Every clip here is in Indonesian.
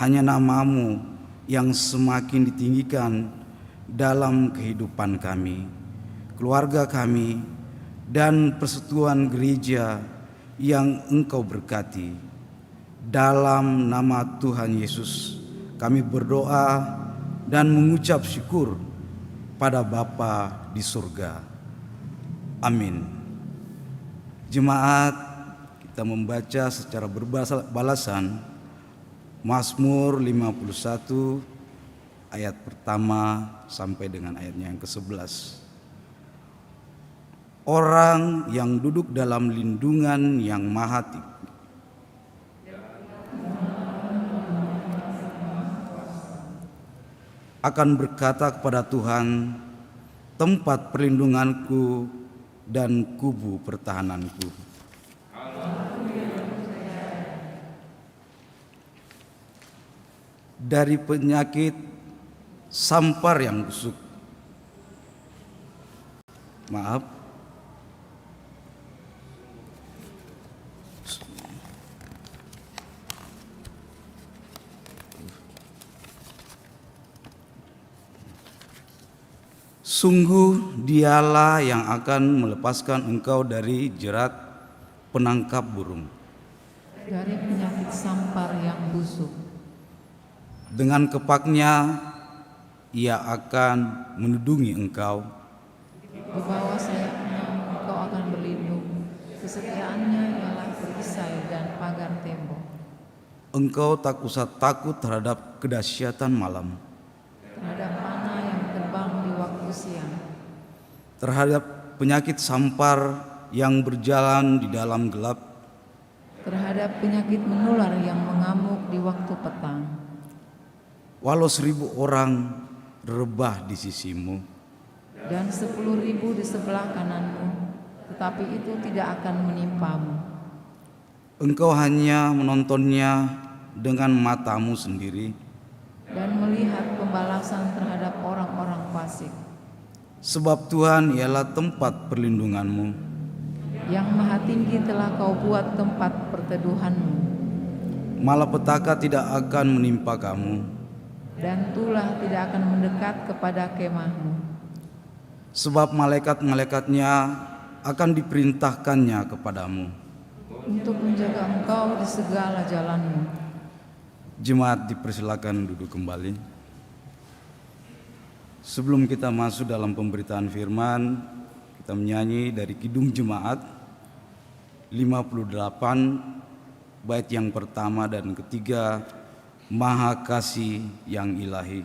hanya nama-Mu yang semakin ditinggikan dalam kehidupan kami, keluarga kami, dan persekutuan gereja yang Engkau berkati. Dalam nama Tuhan Yesus kami berdoa dan mengucap syukur pada Bapa di surga. Amin. Jemaat, kita membaca secara berbalasan Mazmur 51 ayat pertama sampai dengan ayatnya yang ke-11. Orang yang duduk dalam lindungan yang Maha Tinggi akan berkata kepada Tuhan, tempat perlindunganku dan kubu pertahananku. Dari penyakit sampar yang busuk. Maaf. Sungguh Dialah yang akan melepaskan engkau dari jerat penangkap burung, dari penyakit sampar yang busuk. Dengan kepaknya Ia akan melindungi engkau. Di bawah sayapnya engkau akan berlindung. Kesetiaannya ialah perisai dan pagar tembok. Engkau tak usah takut terhadap kedahsyatan malam, Terhadap panah yang terbang di waktu siang. terhadap penyakit sampar yang berjalan di dalam gelap, Terhadap penyakit menular yang mengamuk di waktu petang. walau 1000 orang rebah di sisimu, Dan 10.000 di sebelah kananmu, tetapi itu tidak akan menimpamu. engkau hanya menontonnya dengan matamu sendiri. Dan melihat pembalasan terhadap orang-orang fasik. Sebab Tuhan ialah tempat perlindunganmu, Yang Maha Tinggi telah kau buat tempat perteduhanmu. malapetaka tidak akan menimpa kamu, Dan tulah tidak akan mendekat kepada kemahmu. sebab malaikat-malaikatnya akan diperintahkannya kepadamu. Untuk menjaga engkau di segala jalanmu. Jemaat dipersilakan duduk kembali. Sebelum kita masuk dalam pemberitaan firman, kita menyanyi dari Kidung Jemaat 58 bait yang pertama dan ketiga, Maha Kasih yang Ilahi.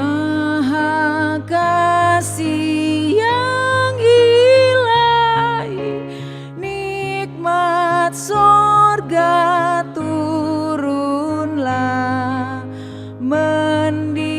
Maha Kasih yang ilahi, nikmat sorga turunlah, mendirikan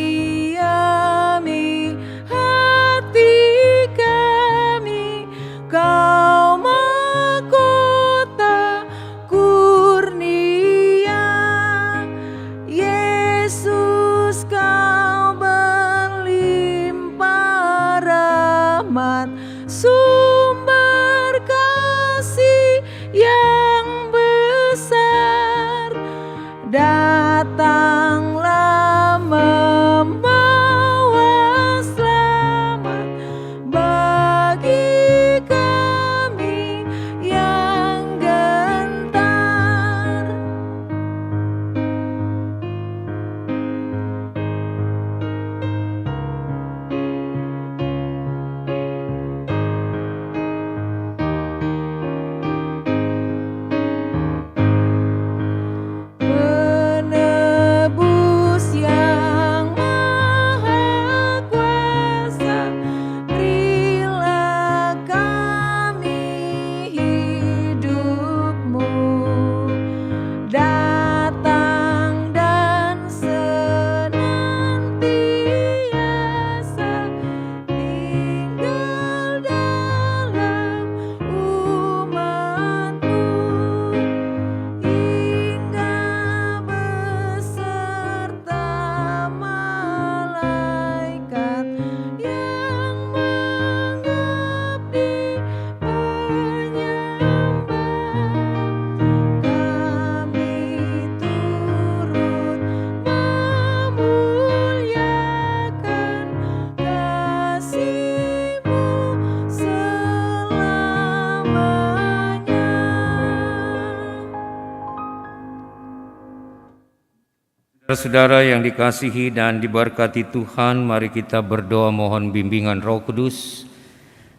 Saudara yang dikasihi dan diberkati Tuhan, mari kita berdoa mohon bimbingan Roh Kudus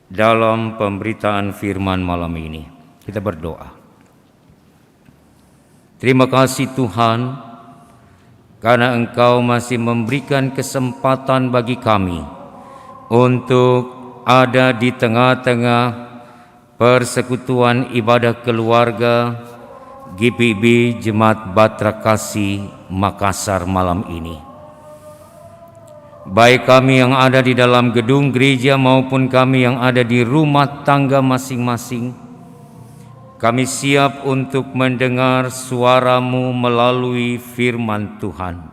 dalam pemberitaan firman malam ini. Kita berdoa. Terima kasih Tuhan, karena Engkau masih memberikan kesempatan bagi kami untuk ada di tengah-tengah persekutuan ibadah keluarga GPIB Jemaat Batra Kasih Makassar malam ini. Baik kami yang ada di dalam gedung gereja maupun kami yang ada di rumah tangga masing-masing, kami siap untuk mendengar suara-Mu melalui firman Tuhan.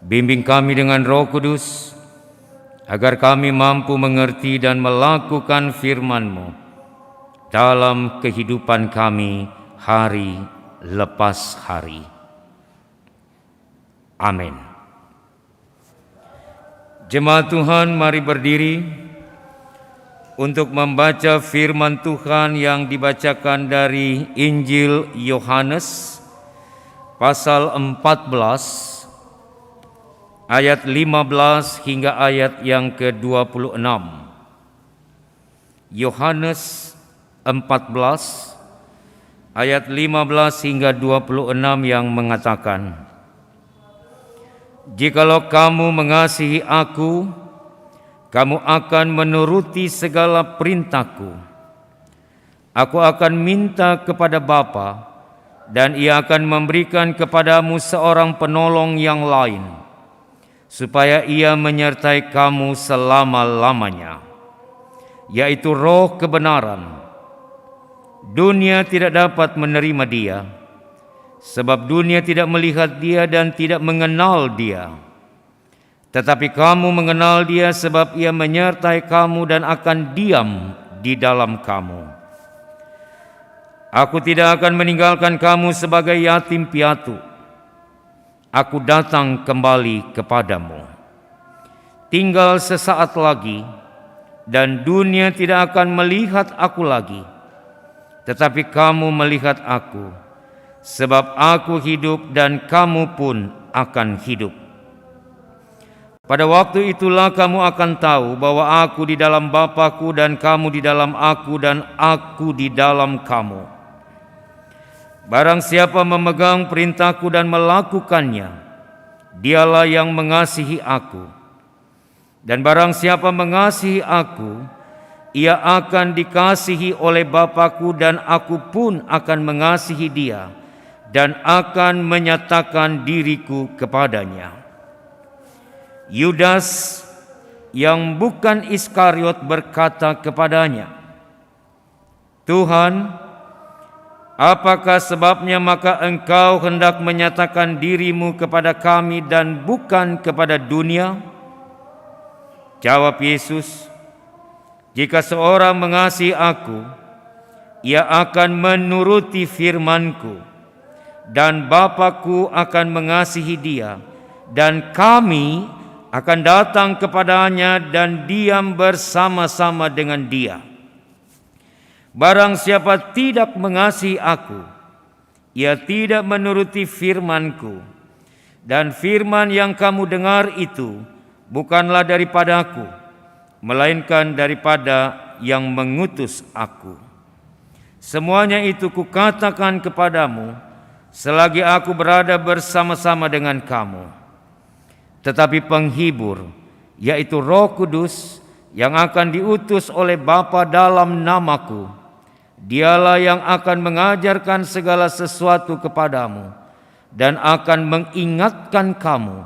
Bimbing kami dengan Roh Kudus, agar kami mampu mengerti dan melakukan firman-Mu dalam kehidupan kami hari lepas hari. Amin. Jemaat Tuhan, mari berdiri untuk membaca firman Tuhan yang dibacakan dari Injil Yohanes pasal 14 ayat 15 hingga ayat yang ke-26. Yohanes 14 ayat 15 hingga 26 yang mengatakan, "Jikalau kamu mengasihi aku, kamu akan menuruti segala perintahku. Aku akan minta kepada Bapa, dan Ia akan memberikan kepadamu seorang penolong yang lain, supaya Ia menyertai kamu selama-lamanya, yaitu Roh kebenaran. Dunia tidak dapat menerima Dia, sebab dunia tidak melihat Dia dan tidak mengenal Dia. Tetapi kamu mengenal Dia, sebab Ia menyertai kamu dan akan diam di dalam kamu. Aku tidak akan meninggalkan kamu sebagai yatim piatu. Aku datang kembali kepadamu. Tinggal sesaat lagi, dan dunia tidak akan melihat aku lagi. Tetapi kamu melihat aku, sebab aku hidup dan kamu pun akan hidup. Pada waktu itulah kamu akan tahu bahwa aku di dalam Bapa-Ku dan kamu di dalam aku dan aku di dalam kamu. Barang siapa memegang perintahku dan melakukannya, dialah yang mengasihi aku. Dan barang siapa mengasihi aku, ia akan dikasihi oleh Bapa-Ku dan aku pun akan mengasihi dia dan akan menyatakan diriku kepadanya." Yudas yang bukan Iskariot berkata kepadanya, "Tuhan, apakah sebabnya maka Engkau hendak menyatakan dirimu kepada kami dan bukan kepada dunia?" Jawab Yesus, "Jika seorang mengasihi aku, ia akan menuruti firman-Ku, dan Bapa-Ku akan mengasihi dia, dan kami akan datang kepadanya dan diam bersama-sama dengan dia. Barang siapa tidak mengasihi aku, ia tidak menuruti firman-Ku, dan firman yang kamu dengar itu bukanlah daripadaku, melainkan daripada yang mengutus aku. Semuanya itu kukatakan kepadamu selagi aku berada bersama-sama dengan kamu. Tetapi penghibur, yaitu Roh Kudus yang akan diutus oleh Bapa dalam namaku, dialah yang akan mengajarkan segala sesuatu kepadamu dan akan mengingatkan kamu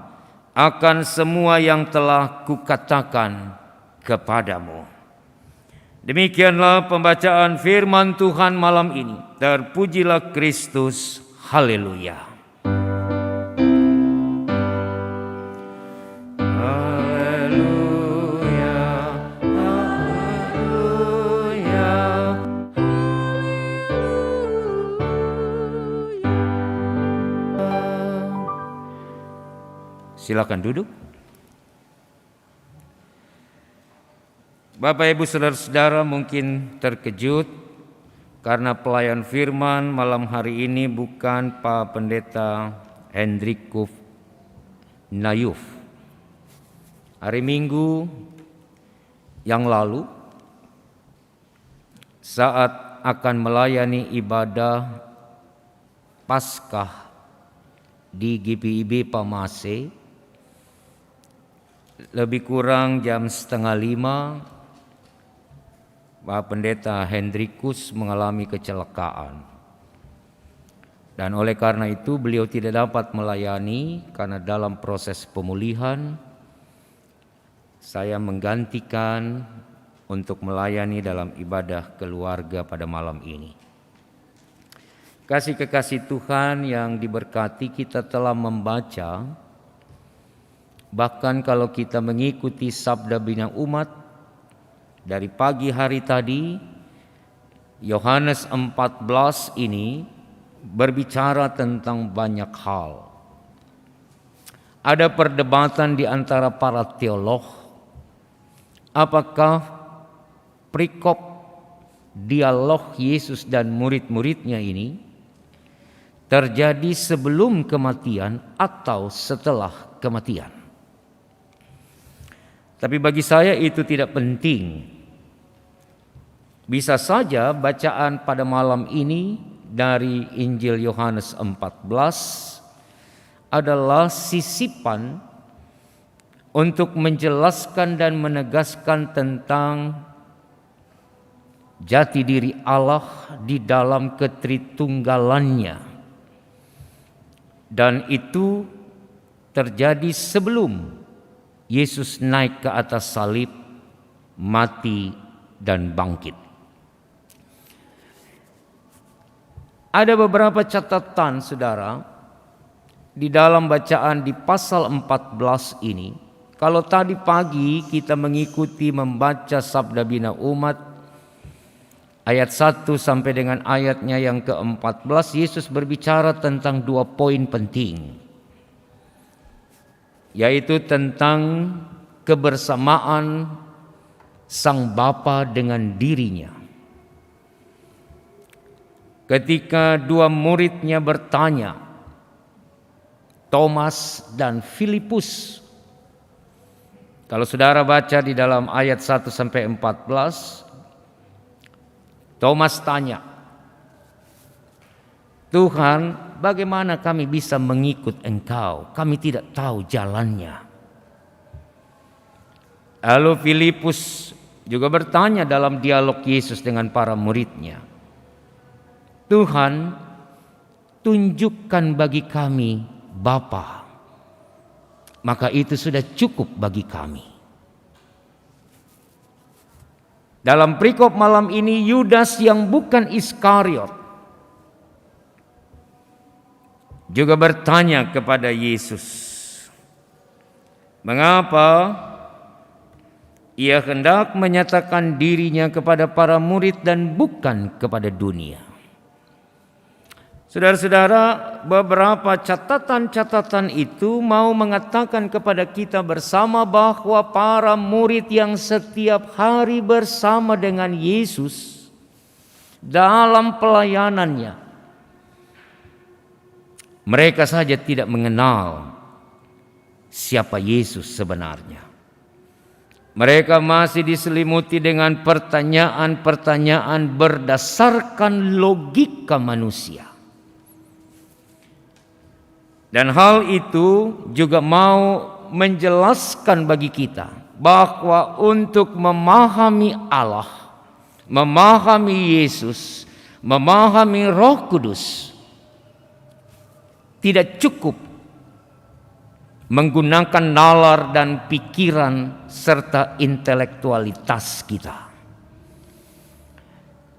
akan semua yang telah kukatakan kepadamu." Demikianlah pembacaan firman Tuhan malam ini. Terpujilah Kristus. Haleluya. Silakan duduk. Bapak Ibu Saudara-saudara mungkin terkejut karena pelayan firman malam hari ini bukan Pak Pendeta Hendrikuf Nayuf. Hari Minggu yang lalu, saat akan melayani ibadah Paskah di GPIB Pamase, lebih kurang jam 4:30, Pak Pendeta Hendrikus mengalami kecelakaan. Dan oleh karena itu beliau tidak dapat melayani karena dalam proses pemulihan. Saya menggantikan untuk melayani dalam ibadah keluarga pada malam ini. Kasih kekasih Tuhan yang diberkati, kita telah membaca, bahkan kalau kita mengikuti Sabda Bina Umat dari pagi hari tadi, Yohanes 14 ini berbicara tentang banyak hal. Ada perdebatan di antara para teolog, apakah perikop dialog Yesus dan murid-muridnya ini terjadi sebelum kematian atau setelah kematian. Tapi bagi saya itu tidak penting. Bisa saja bacaan pada malam ini dari Injil Yohanes 14 adalah sisipan untuk menjelaskan dan menegaskan tentang jati diri Allah di dalam ketritunggalannya. Dan itu terjadi sebelum Yesus naik ke atas salib, mati dan bangkit. Ada beberapa catatan, saudara, di dalam bacaan di pasal 14 ini. Kalau tadi pagi kita mengikuti membaca Sabda Bina Umat, ayat 1 sampai dengan ayatnya yang ke-14, Yesus berbicara tentang 2 poin penting, yaitu tentang kebersamaan Sang Bapa dengan dirinya. Ketika 2 muridnya bertanya, Thomas dan Filipus. Kalau saudara baca di dalam ayat 1 sampai 14, Thomas tanya, Tuhan, bagaimana kami bisa mengikut Engkau? Kami tidak tahu jalannya. Lalu Filipus juga bertanya dalam dialog Yesus dengan para muridnya, Tuhan, tunjukkan bagi kami Bapa, maka itu sudah cukup bagi kami. Dalam perikop malam ini, Yudas yang bukan Iskariot juga bertanya kepada Yesus, mengapa ia hendak menyatakan dirinya kepada para murid dan bukan kepada dunia. Saudara-saudara, beberapa catatan-catatan itu mau mengatakan kepada kita bersama bahwa para murid yang setiap hari bersama dengan Yesus dalam pelayanannya, mereka saja tidak mengenal siapa Yesus sebenarnya. Mereka masih diselimuti dengan pertanyaan-pertanyaan berdasarkan logika manusia. Dan hal itu juga mau menjelaskan bagi kita bahwa untuk memahami Allah, memahami Yesus, memahami Roh Kudus, tidak cukup menggunakan nalar dan pikiran serta intelektualitas kita,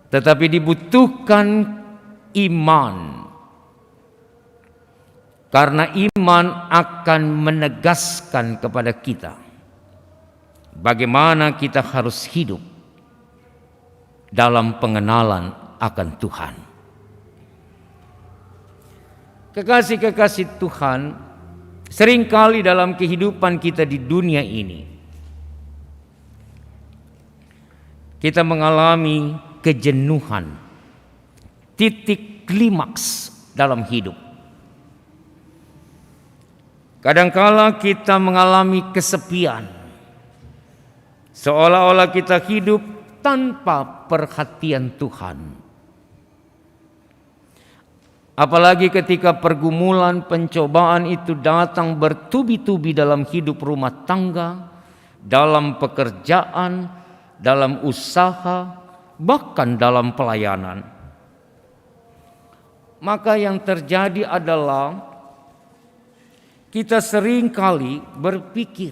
tetapi dibutuhkan iman. Karena iman akan menegaskan kepada kita bagaimana kita harus hidup dalam pengenalan akan Tuhan. Kekasih-kekasih Tuhan, seringkali dalam kehidupan kita di dunia ini, kita mengalami kejenuhan, titik klimaks dalam hidup. Kadangkala kita mengalami kesepian, seolah-olah kita hidup tanpa perhatian Tuhan. Apalagi ketika pergumulan, pencobaan itu datang bertubi-tubi dalam hidup rumah tangga, dalam pekerjaan, dalam usaha, bahkan dalam pelayanan. Maka yang terjadi adalah kita seringkali berpikir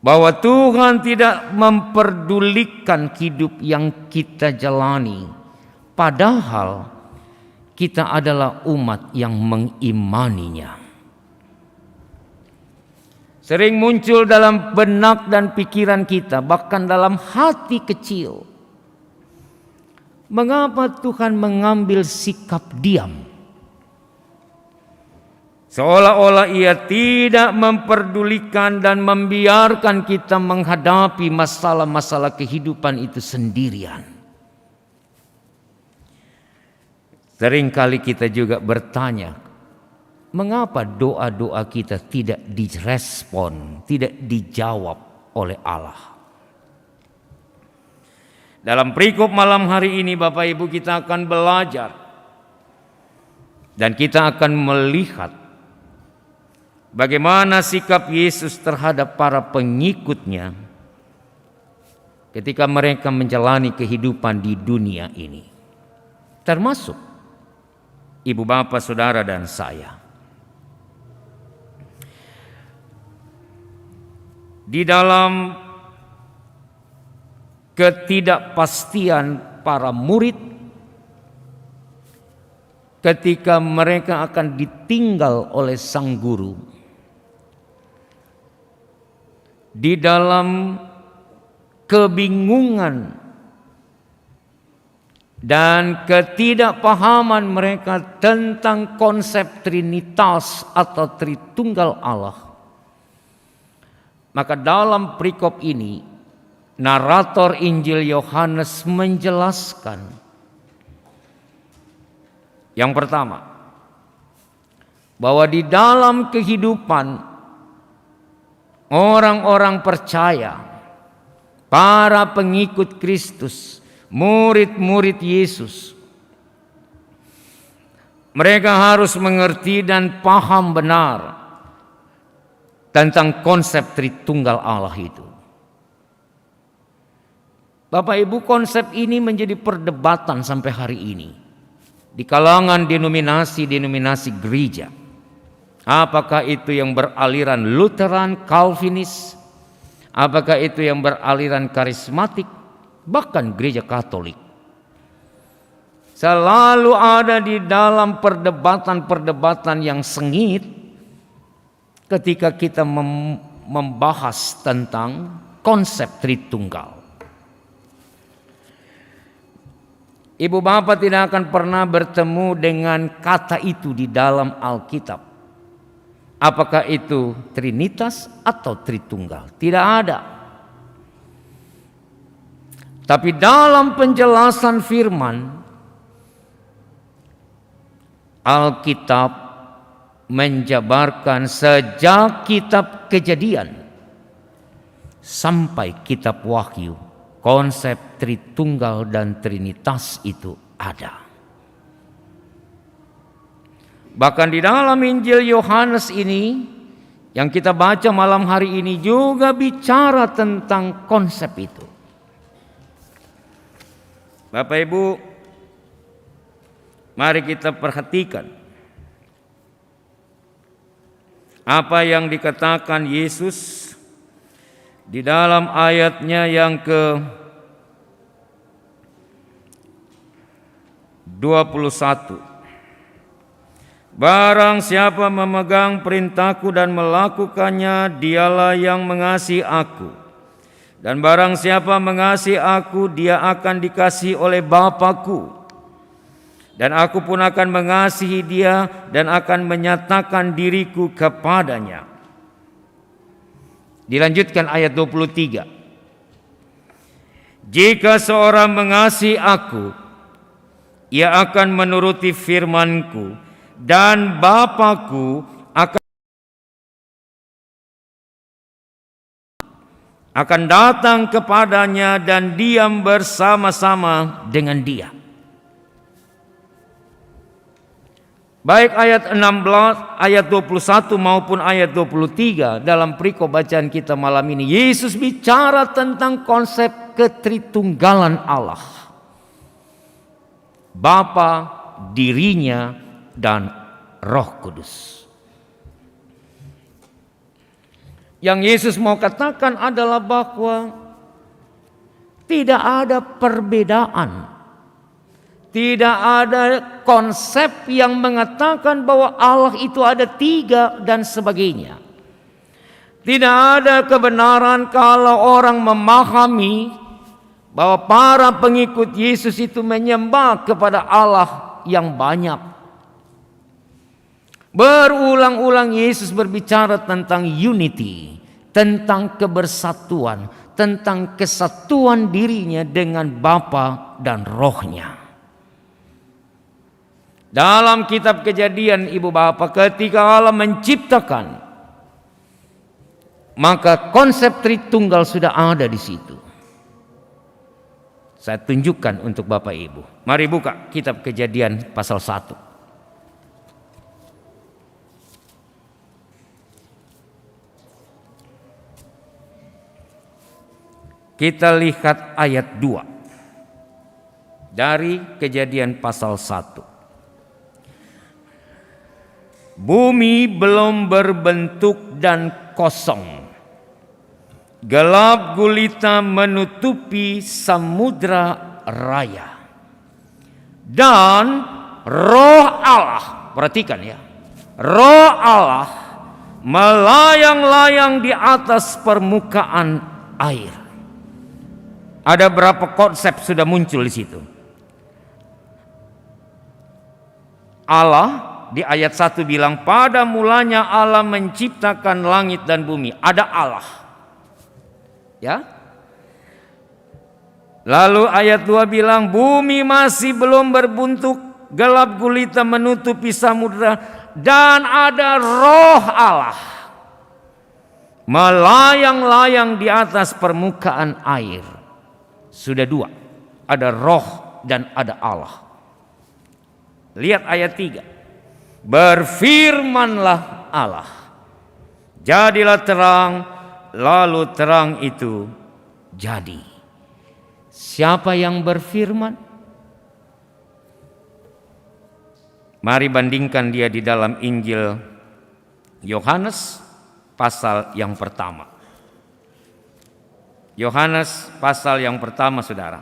bahwa Tuhan tidak memperdulikan hidup yang kita jalani, padahal kita adalah umat yang mengimaninya. Sering muncul dalam benak dan pikiran kita, bahkan dalam hati kecil, mengapa Tuhan mengambil sikap diam? Seolah-olah Ia tidak memperdulikan dan membiarkan kita menghadapi masalah-masalah kehidupan itu sendirian. Seringkali kita juga bertanya, mengapa doa-doa kita tidak direspon, tidak dijawab oleh Allah? Dalam perikop malam hari ini Bapak Ibu, kita akan belajar dan kita akan melihat bagaimana sikap Yesus terhadap para pengikutnya ketika mereka menjalani kehidupan di dunia ini, termasuk ibu bapak, saudara, dan saya. Di dalam ketidakpastian para murid ketika mereka akan ditinggal oleh sang guru, di dalam kebingungan dan ketidakpahaman mereka tentang konsep Trinitas atau Tritunggal Allah, maka dalam perikop ini narator Injil Yohanes menjelaskan yang pertama, bahwa di dalam kehidupan orang-orang percaya, para pengikut Kristus, murid-murid Yesus, mereka harus mengerti dan paham benar tentang konsep Tritunggal Allah itu. Bapak Ibu, konsep ini menjadi perdebatan sampai hari ini di kalangan denominasi-denominasi gereja. Apakah itu yang beraliran Lutheran, Calvinis, apakah itu yang beraliran karismatik, bahkan gereja Katolik. Selalu ada di dalam perdebatan-perdebatan yang sengit ketika kita membahas tentang konsep Tritunggal. Ibu bapak tidak akan pernah bertemu dengan kata itu di dalam Alkitab. Apakah itu Trinitas atau Tritunggal? Tidak ada. Tapi dalam penjelasan firman, Alkitab menjabarkan sejak kitab Kejadian sampai kitab Wahyu, konsep Tritunggal dan Trinitas itu ada. Bahkan di dalam Injil Yohanes ini yang kita baca malam hari ini juga bicara tentang konsep itu. Bapak Ibu, mari kita perhatikan apa yang dikatakan Yesus di dalam ayatnya yang ke-21. Barang siapa memegang perintahku dan melakukannya, dialah yang mengasihi aku. Dan barang siapa mengasihi aku, dia akan dikasihi oleh Bapa-Ku. Dan aku pun akan mengasihi dia dan akan menyatakan diriku kepadanya. Dilanjutkan ayat 23. Jika seorang mengasihi aku, ia akan menuruti firman-Ku. Dan Bapa-Ku akan akan datang kepadanya dan diam bersama-sama dengan dia. Baik ayat 16, ayat 21 maupun ayat 23 dalam perikop bacaan kita malam ini, Yesus bicara tentang konsep ketritunggalan Allah. Bapa, dirinya, dan Roh Kudus. Yang Yesus mau katakan adalah bahwa tidak ada perbedaan. Tidak ada konsep yang mengatakan bahwa Allah itu ada tiga dan sebagainya. Tidak ada kebenaran kalau orang memahami bahwa para pengikut Yesus itu menyembah kepada Allah yang banyak. Berulang-ulang Yesus berbicara tentang unity, tentang kebersatuan, tentang kesatuan dirinya dengan Bapa dan Rohnya. Dalam kitab Kejadian, Ibu Bapak, ketika Allah menciptakan, maka konsep Tritunggal sudah ada di situ. Saya tunjukkan untuk Bapak Ibu. Mari buka kitab Kejadian pasal 1. Kita lihat ayat 2 dari Kejadian pasal 1. Bumi belum berbentuk dan kosong. Gelap gulita menutupi samudra raya. Dan Roh Allah, perhatikan ya, Roh Allah melayang-layang di atas permukaan air. Ada berapa konsep sudah muncul di situ? Allah di ayat 1 bilang, pada mulanya Allah menciptakan langit dan bumi. Ada Allah. Ya. Lalu ayat 2 bilang, bumi masih belum berbentuk, gelap gulita menutupi samudra, dan ada Roh Allah melayang-layang di atas permukaan air. Sudah 2. Ada Roh dan ada Allah. Lihat ayat 3. Berfirmanlah Allah, jadilah terang, lalu terang itu jadi. Siapa yang berfirman? Mari bandingkan dia di dalam Injil Yohanes pasal yang pertama. Yohanes pasal yang pertama, saudara.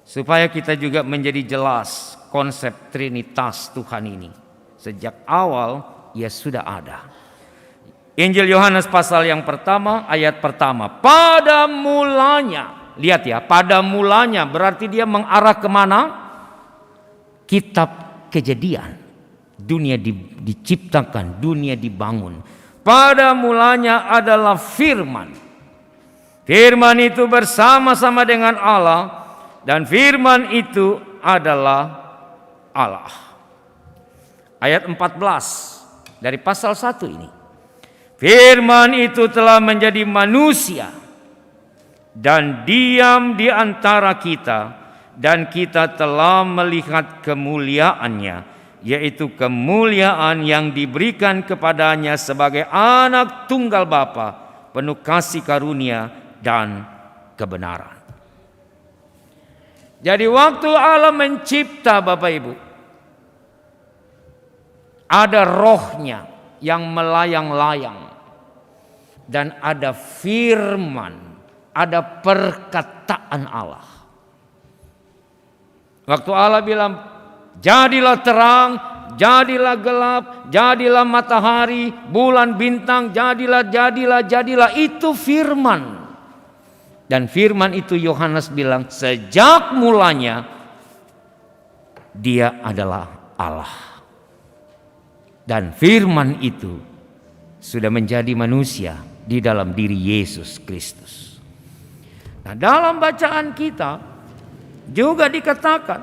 Supaya kita juga menjadi jelas konsep Trinitas Tuhan ini. Sejak awal ia sudah ada. Injil Yohanes pasal yang pertama, ayat pertama. Pada mulanya, lihat ya, pada mulanya berarti dia mengarah kemana? Kitab Kejadian. Dunia diciptakan, dunia dibangun. Pada mulanya adalah firman. Firman itu bersama-sama dengan Allah, dan firman itu adalah Allah. Ayat 14 dari pasal 1 ini. Firman itu telah menjadi manusia dan diam di antara kita, dan kita telah melihat kemuliaannya, yaitu kemuliaan yang diberikan kepadanya sebagai anak tunggal Bapa, penuh kasih karunia dan kebenaran. Jadi waktu Allah mencipta, Bapak Ibu, ada rohnya yang melayang-layang, dan ada firman, ada perkataan Allah. Waktu Allah bilang, jadilah terang, jadilah gelap, jadilah matahari, bulan, bintang, jadilah, itu firman. Dan firman itu Yohanes bilang, sejak mulanya dia adalah Allah. Dan firman itu sudah menjadi manusia di dalam diri Yesus Kristus. Nah, dalam bacaan kita juga dikatakan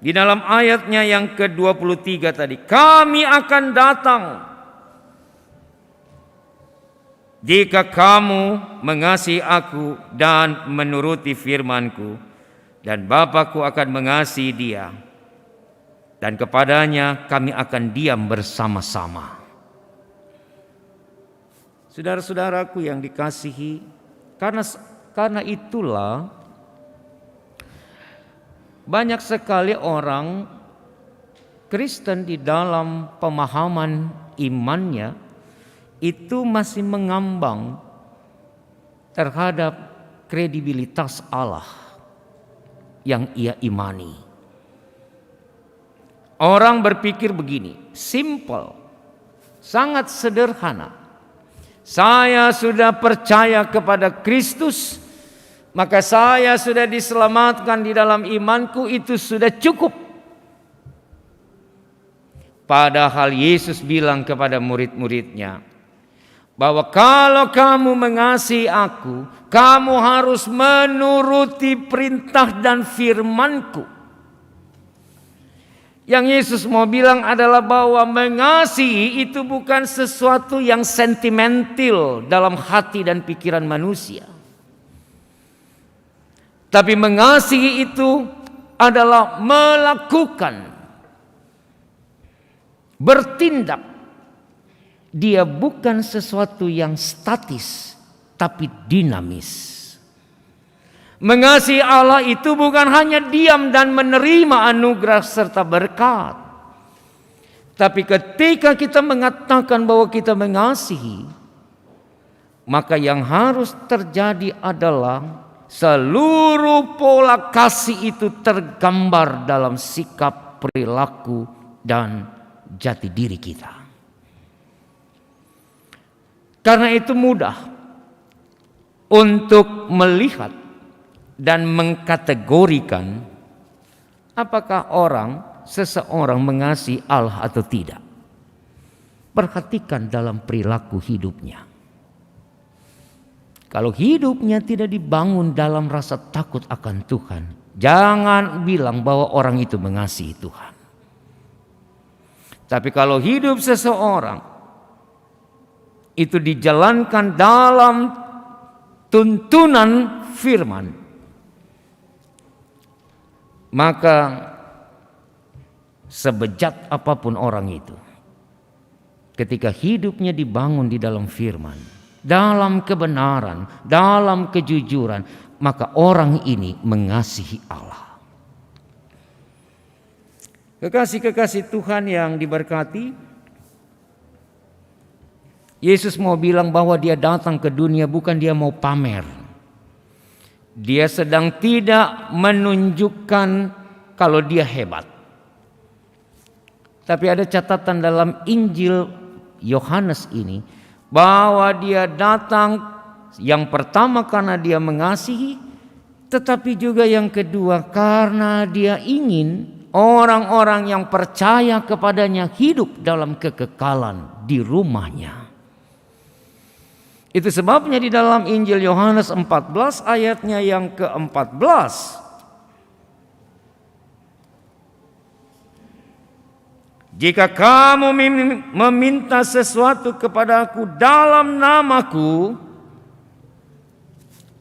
di dalam ayatnya yang ke-23 tadi, kami akan datang Jika kamu mengasihi aku dan menuruti firman-Ku, dan Bapa-Ku akan mengasihi dia, dan kepadanya kami akan diam bersama-sama. Saudara-saudaraku yang dikasihi, karena itulah banyak sekali orang Kristen di dalam pemahaman imannya itu masih mengambang terhadap kredibilitas Allah yang ia imani. Orang berpikir begini, simple, sangat sederhana. Saya sudah percaya kepada Kristus, maka saya sudah diselamatkan di dalam imanku, itu sudah cukup. Padahal Yesus bilang kepada murid-muridnya bahwa kalau kamu mengasihi aku, kamu harus menuruti perintah dan firman-Ku. Yang Yesus mau bilang adalah bahwa mengasihi itu bukan sesuatu yang sentimental dalam hati dan pikiran manusia. Tapi mengasihi itu adalah melakukan, bertindak. Dia bukan sesuatu yang statis, tapi dinamis. Mengasihi Allah itu bukan hanya diam dan menerima anugerah serta berkat. Tapi ketika kita mengatakan bahwa kita mengasihi, maka yang harus terjadi adalah seluruh pola kasih itu tergambar dalam sikap, perilaku, dan jati diri kita. Karena itu mudah untuk melihat dan mengkategorikan apakah seseorang mengasihi Allah atau tidak. Perhatikan dalam perilaku hidupnya. Kalau hidupnya tidak dibangun dalam rasa takut akan Tuhan, jangan bilang bahwa orang itu mengasihi Tuhan. Tapi kalau hidup seseorang itu dijalankan dalam tuntunan firman, maka sebejat apapun orang itu, ketika hidupnya dibangun di dalam firman, dalam kebenaran, dalam kejujuran, maka orang ini mengasihi Allah. Kekasih-kekasih Tuhan yang diberkati, Yesus mau bilang bahwa dia datang ke dunia bukan dia mau pamer. Dia sedang tidak menunjukkan kalau dia hebat. Tapi ada catatan dalam Injil Yohanes ini bahwa dia datang yang pertama karena dia mengasihi, tetapi juga yang kedua karena dia ingin orang-orang yang percaya kepadanya hidup dalam kekekalan di rumahnya. Itu sebabnya di dalam Injil Yohanes 14 ayatnya yang ke-14. Jika kamu meminta sesuatu kepadaku dalam namaku,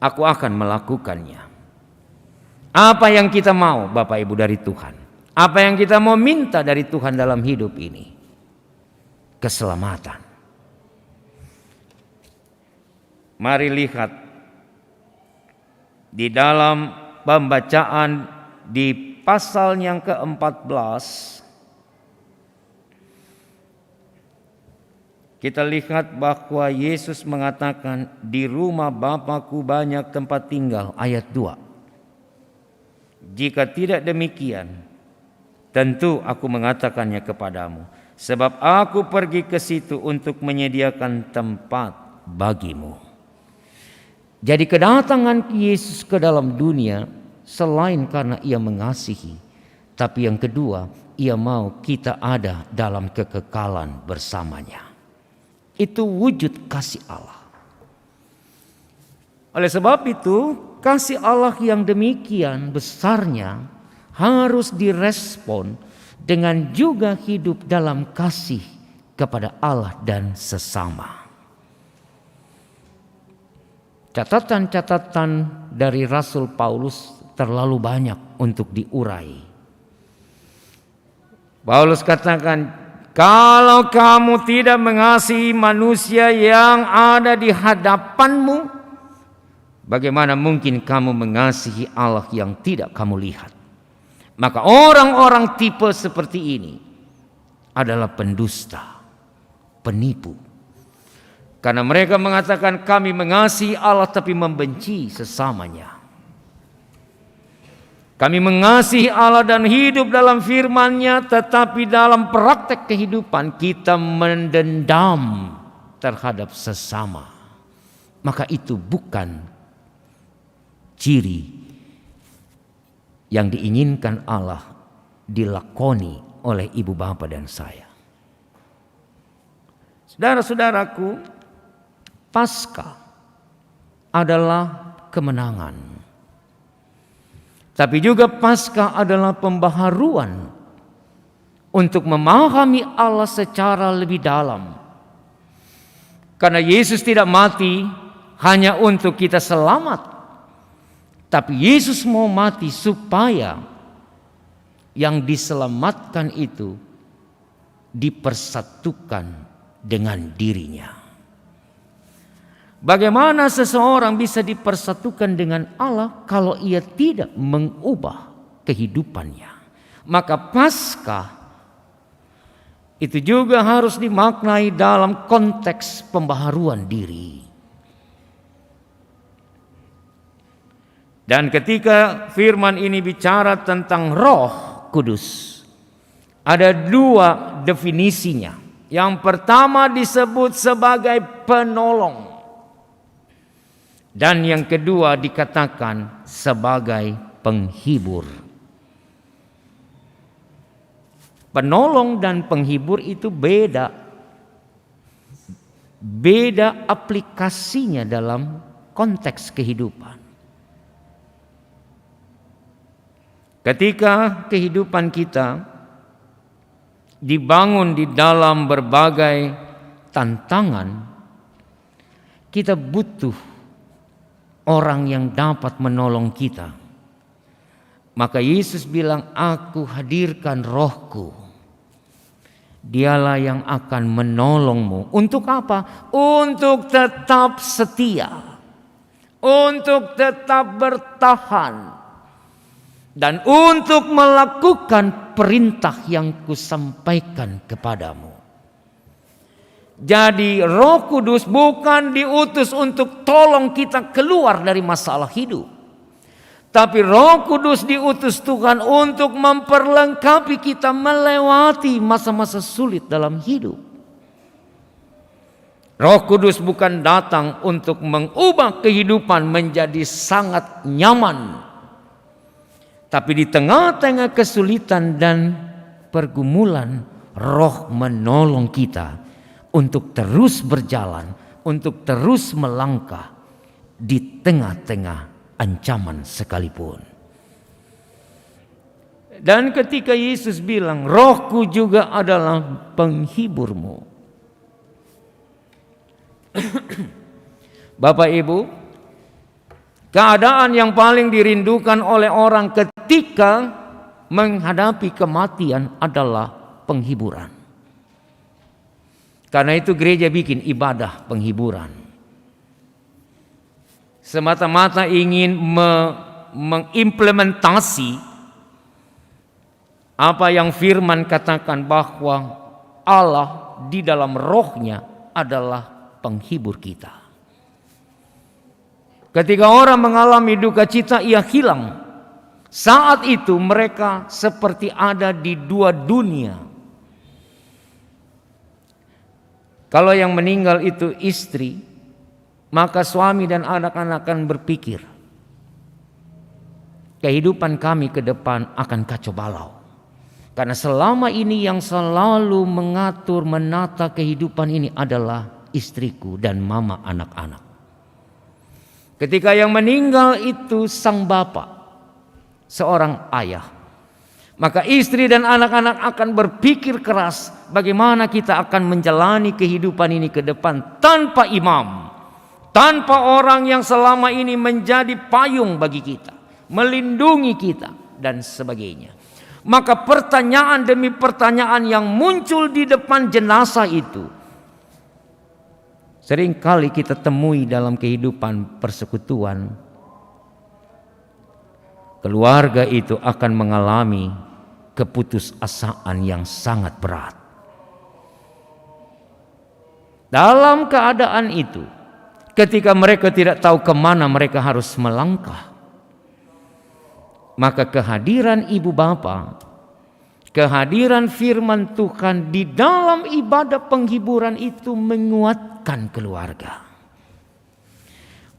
aku akan melakukannya. Apa yang kita mau Bapak Ibu dari Tuhan? Apa yang kita mau minta dari Tuhan dalam hidup ini? Keselamatan. Mari lihat di dalam pembacaan di pasal yang ke-14. Kita lihat bahwa Yesus mengatakan di rumah Bapa-Ku banyak tempat tinggal, ayat 2. Jika tidak demikian, tentu aku mengatakannya kepadamu, sebab aku pergi ke situ untuk menyediakan tempat bagimu. Jadi kedatangan Yesus ke dalam dunia selain karena ia mengasihi, tapi yang kedua, ia mau kita ada dalam kekekalan bersamanya. Itu wujud kasih Allah. Oleh sebab itu, kasih Allah yang demikian besarnya harus direspon dengan juga hidup dalam kasih kepada Allah dan sesama. Catatan-catatan dari Rasul Paulus terlalu banyak untuk diurai. Paulus katakan, kalau kamu tidak mengasihi manusia yang ada di hadapanmu, bagaimana mungkin kamu mengasihi Allah yang tidak kamu lihat? Maka orang-orang tipe seperti ini adalah pendusta, penipu. Karena mereka mengatakan kami mengasihi Allah tapi membenci sesamanya. Kami mengasihi Allah dan hidup dalam firman-Nya, tetapi dalam praktek kehidupan kita mendendam terhadap sesama. Maka itu bukan ciri yang diinginkan Allah dilakoni oleh ibu bapa dan saya. Saudara-saudaraku, Paskah adalah kemenangan. Tapi juga Paskah adalah pembaharuan untuk memahami Allah secara lebih dalam. Karena Yesus tidak mati hanya untuk kita selamat, tapi Yesus mau mati supaya yang diselamatkan itu dipersatukan dengan dirinya. Bagaimana seseorang bisa dipersatukan dengan Allah kalau ia tidak mengubah kehidupannya? Maka Paskah itu juga harus dimaknai dalam konteks pembaharuan diri. Dan ketika firman ini bicara tentang Roh Kudus, ada dua definisinya. Yang pertama disebut sebagai penolong. Dan yang kedua dikatakan sebagai penghibur. Penolong dan penghibur itu beda. Beda aplikasinya dalam konteks kehidupan. Ketika kehidupan kita dibangun di dalam berbagai tantangan, kita butuh orang yang dapat menolong kita. Maka Yesus bilang, aku hadirkan Rohku. Dialah yang akan menolongmu. Untuk apa? Untuk tetap setia. Untuk tetap bertahan. Dan untuk melakukan perintah yang kusampaikan kepadamu. Jadi Roh Kudus bukan diutus untuk tolong kita keluar dari masalah hidup. Tapi Roh Kudus diutus Tuhan untuk memperlengkapi kita melewati masa-masa sulit dalam hidup. Roh Kudus bukan datang untuk mengubah kehidupan menjadi sangat nyaman. Tapi di tengah-tengah kesulitan dan pergumulan, Roh menolong kita untuk terus berjalan, untuk terus melangkah di tengah-tengah ancaman sekalipun. Dan ketika Yesus bilang, Rohku juga adalah penghiburmu. Bapak Ibu, keadaan yang paling dirindukan oleh orang ketika menghadapi kematian adalah penghiburan. Karena itu gereja bikin ibadah penghiburan. Semata-mata ingin mengimplementasi apa yang firman katakan bahwa Allah di dalam rohnya adalah penghibur kita. Ketika orang mengalami duka cita, ia hilang. Saat itu mereka seperti ada di dua dunia. Kalau yang meninggal itu istri, maka suami dan anak-anak akan berpikir, kehidupan kami ke depan akan kacau balau. Karena selama ini yang selalu mengatur, menata kehidupan ini adalah istriku dan mama anak-anak. Ketika yang meninggal itu sang bapak, seorang ayah, maka istri dan anak-anak akan berpikir keras bagaimana kita akan menjalani kehidupan ini ke depan tanpa imam, tanpa orang yang selama ini menjadi payung bagi kita, melindungi kita dan sebagainya. Maka pertanyaan demi pertanyaan yang muncul di depan jenazah itu seringkali kita temui dalam kehidupan persekutuan. Keluarga itu akan mengalami keputusasaan yang sangat berat. Dalam keadaan itu, ketika mereka tidak tahu kemana mereka harus melangkah, maka kehadiran ibu bapa, kehadiran firman Tuhan di dalam ibadah penghiburan itu menguatkan keluarga,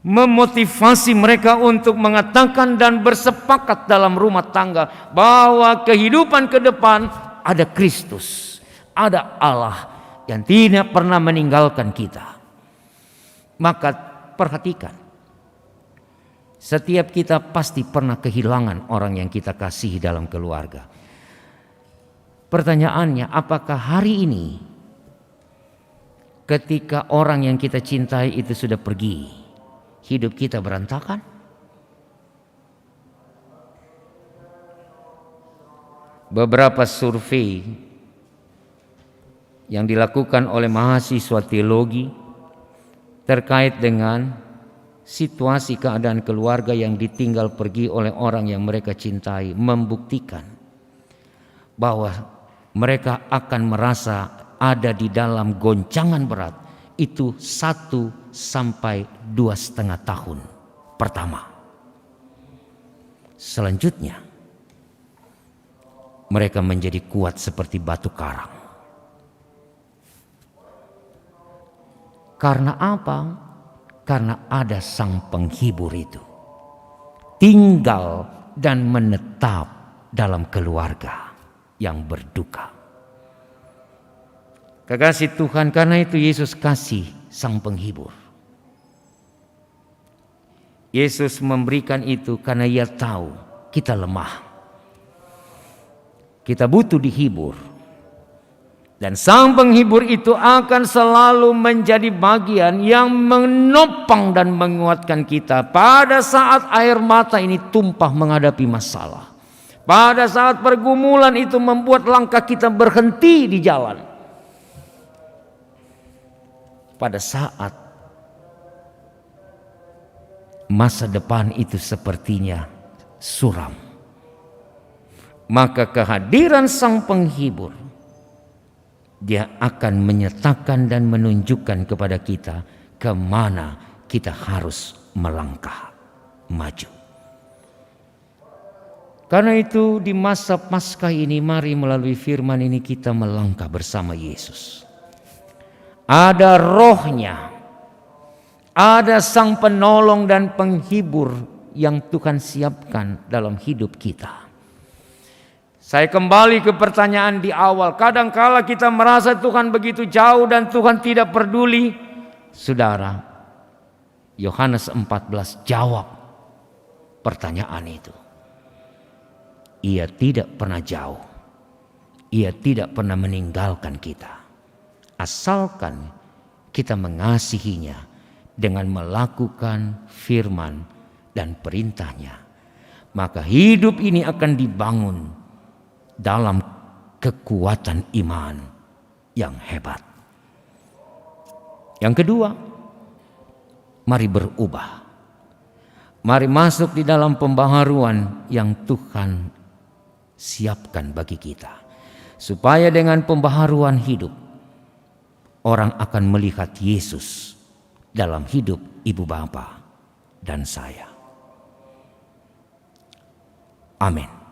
memotivasi mereka untuk mengatakan dan bersepakat dalam rumah tangga bahwa kehidupan ke depan ada Kristus, ada Allah yang tidak pernah meninggalkan kita. Maka perhatikan, setiap kita pasti pernah kehilangan orang yang kita kasihi dalam keluarga. Pertanyaannya, apakah hari ini ketika orang yang kita cintai itu sudah pergi, hidup kita berantakan? Beberapa survei yang dilakukan oleh mahasiswa teologi terkait dengan situasi keadaan keluarga yang ditinggal pergi oleh orang yang mereka cintai membuktikan bahwa mereka akan merasa ada di dalam goncangan berat itu 1 sampai 2,5 tahun pertama. Selanjutnya mereka menjadi kuat seperti batu karang. Karena apa? Karena ada sang penghibur itu tinggal dan menetap dalam keluarga yang berduka. Kekasih Tuhan, karena itu Yesus kasih sang penghibur. Yesus memberikan itu karena Ia tahu kita lemah, kita butuh dihibur. Dan sang penghibur itu akan selalu menjadi bagian yang menopang dan menguatkan kita pada saat air mata ini tumpah menghadapi masalah. Pada saat pergumulan itu membuat langkah kita berhenti di jalan. Pada saat masa depan itu sepertinya suram, maka kehadiran sang penghibur, Dia akan menyatakan dan menunjukkan kepada kita kemana kita harus melangkah maju. Karena itu di masa Paskah ini mari melalui firman ini kita melangkah bersama Yesus. Ada rohnya, ada sang penolong dan penghibur yang Tuhan siapkan dalam hidup kita. Saya kembali ke pertanyaan di awal. Kadangkala kita merasa Tuhan begitu jauh dan Tuhan tidak peduli. Saudara, Yohanes 14 jawab pertanyaan itu. Ia tidak pernah jauh. Ia tidak pernah meninggalkan kita. Asalkan kita mengasihinya dengan melakukan firman dan perintahnya, maka hidup ini akan dibangun dalam kekuatan iman yang hebat. Yang kedua, mari berubah. Mari masuk di dalam pembaharuan yang Tuhan siapkan bagi kita. Supaya dengan pembaharuan hidup, orang akan melihat Yesus dalam hidup ibu bapa dan saya. Amin.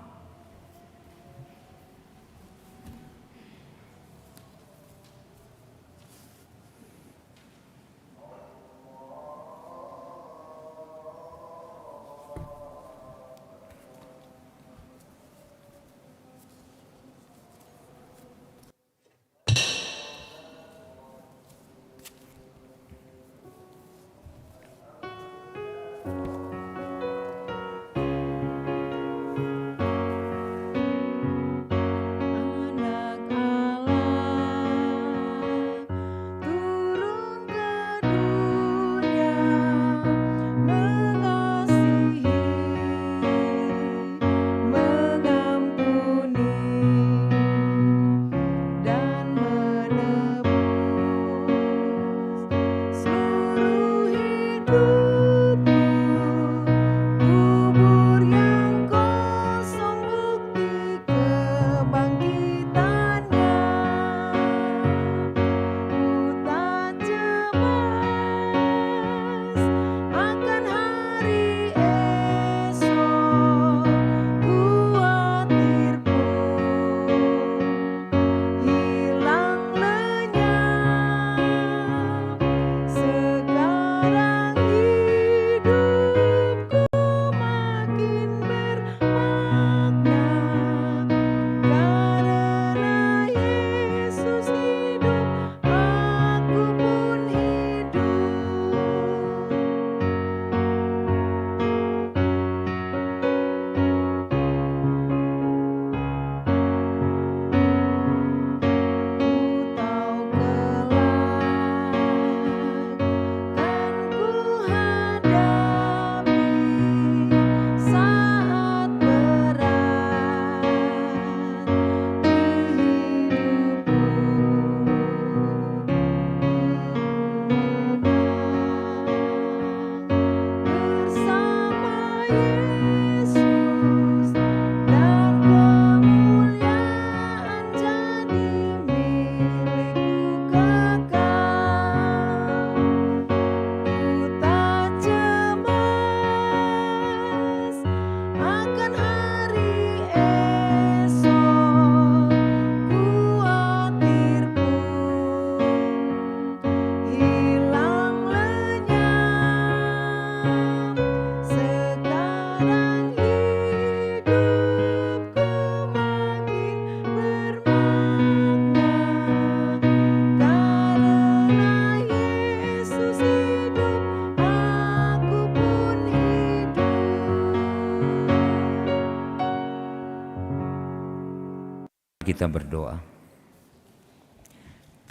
kita berdoa.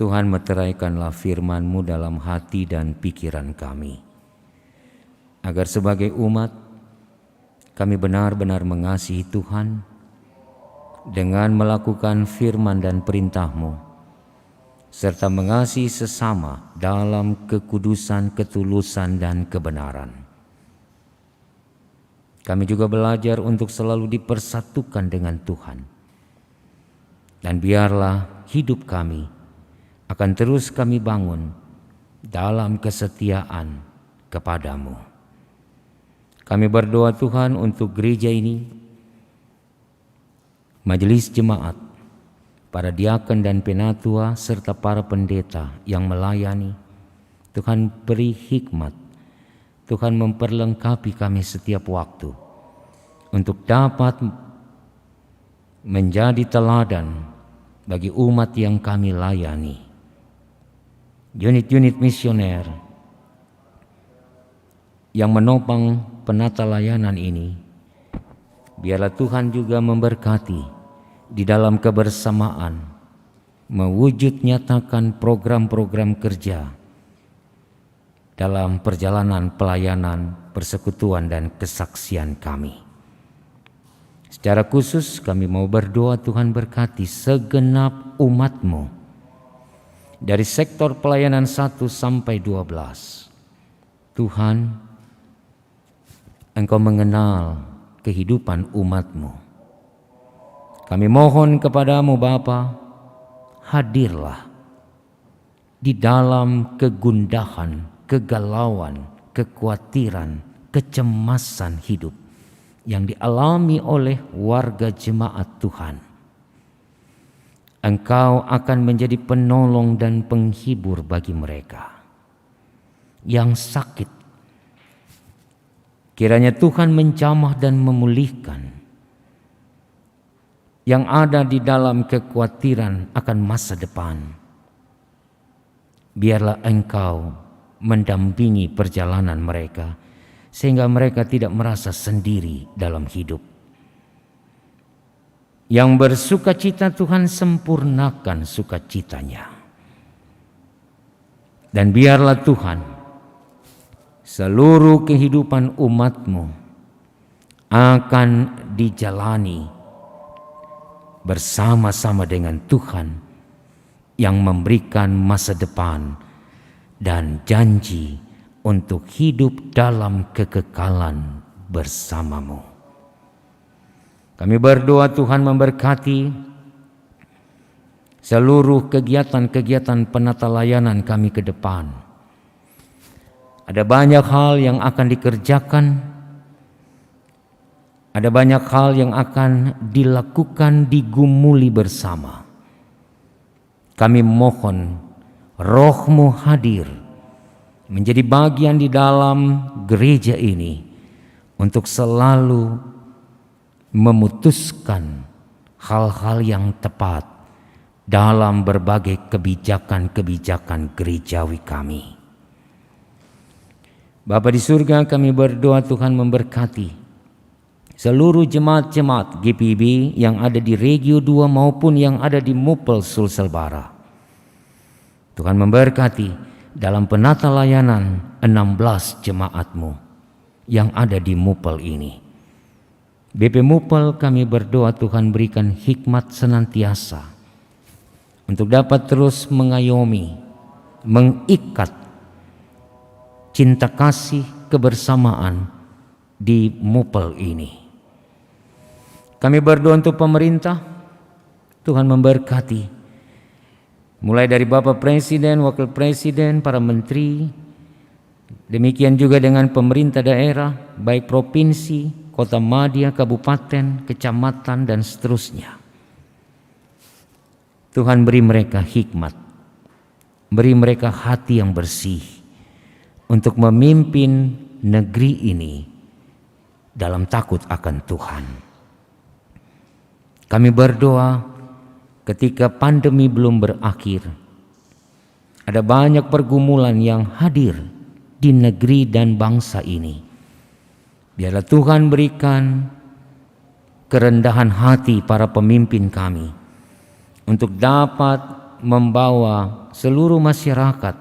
Tuhan, meteraikanlah firman-Mu dalam hati dan pikiran kami, agar sebagai umat kami benar-benar mengasihi Tuhan dengan melakukan firman dan perintah-Mu, serta mengasihi sesama dalam kekudusan, ketulusan, dan kebenaran. Kami juga belajar untuk selalu dipersatukan dengan Tuhan. Dan biarlah hidup kami akan terus kami bangun dalam kesetiaan kepadamu. Kami berdoa Tuhan untuk gereja ini, majelis jemaat, para diakon dan penatua, serta para pendeta yang melayani. Tuhan beri hikmat, Tuhan memperlengkapi kami setiap waktu untuk dapat menjadi teladan bagi umat yang kami layani. Unit-unit misioner yang menopang penata layanan ini, biarlah Tuhan juga memberkati di dalam kebersamaan, mewujud nyatakan program-program kerja dalam perjalanan pelayanan, persekutuan, dan kesaksian kami. Secara khusus kami mau berdoa Tuhan berkati segenap umat-Mu dari sektor pelayanan 1 sampai 12. Tuhan, Engkau mengenal kehidupan umat-Mu. Kami mohon kepadamu Bapa, hadirlah di dalam kegundahan, kegalauan, kekhawatiran, kecemasan hidup yang dialami oleh warga jemaat Tuhan. Engkau akan menjadi penolong dan penghibur bagi mereka yang sakit. Kiranya Tuhan menjamah dan memulihkan yang ada di dalam kekhawatiran akan masa depan. Biarlah Engkau mendampingi perjalanan mereka sehingga mereka tidak merasa sendiri dalam hidup. Yang bersukacita Tuhan sempurnakan sukacitanya. Dan biarlah Tuhan seluruh kehidupan umat-Mu akan dijalani bersama-sama dengan Tuhan yang memberikan masa depan dan janji untuk hidup dalam kekekalan bersama-Mu. Kami berdoa Tuhan memberkati seluruh kegiatan-kegiatan penata layanan kami ke depan. Ada banyak hal yang akan dikerjakan, ada banyak hal yang akan dilakukan, digumuli bersama. Kami mohon Roh-Mu hadir menjadi bagian di dalam gereja ini untuk selalu memutuskan hal-hal yang tepat dalam berbagai kebijakan-kebijakan gerejawi kami. Bapa di surga, kami berdoa Tuhan memberkati seluruh jemaat-jemaat GPIB yang ada di Regio 2 maupun yang ada di Mupel Sulsel Bara. Tuhan memberkati dalam penata layanan 16 jemaat-Mu yang ada di Mupel ini. BP Mupel kami berdoa Tuhan berikan hikmat senantiasa untuk dapat terus mengayomi, mengikat cinta kasih kebersamaan di Mupel ini. Kami berdoa untuk pemerintah, Tuhan memberkati mulai dari Bapak Presiden, Wakil Presiden, para menteri, demikian juga dengan pemerintah daerah, baik provinsi, kota madya, kabupaten, kecamatan, dan seterusnya. Tuhan beri mereka hikmat, beri mereka hati yang bersih untuk memimpin negeri ini dalam takut akan Tuhan. Kami berdoa ketika pandemi belum berakhir, ada banyak pergumulan yang hadir di negeri dan bangsa ini. Biarlah Tuhan berikan kerendahan hati para pemimpin kami untuk dapat membawa seluruh masyarakat